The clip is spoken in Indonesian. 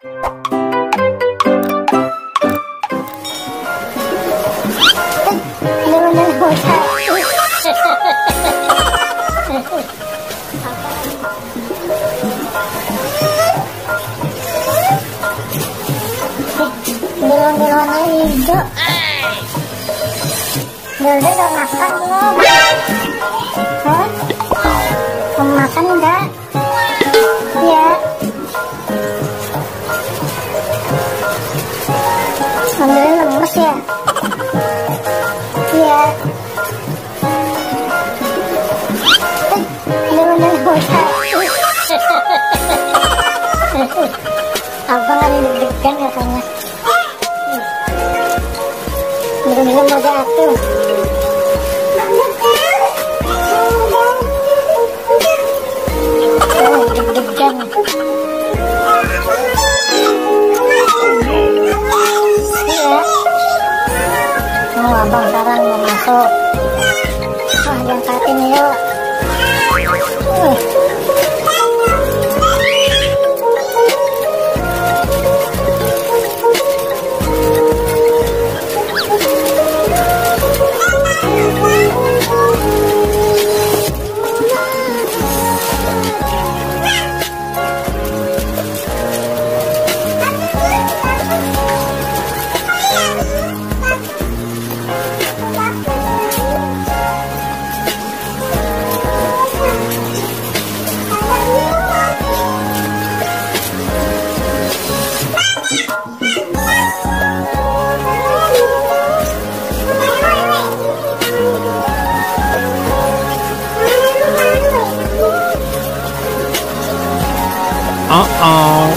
Belang-belang hijau. Udah makan belum? Hah? Mau makan enggak? Ya. Ambilnya lemes ya? Iya. Bener-bener bocah. Abang ada deg-degan katanya. Bener-bener mau jatuh. Oh, deg-degan. Iya. Oh, abang sekarang mau masuk. Wah, diangkatin yuk. Uh-oh.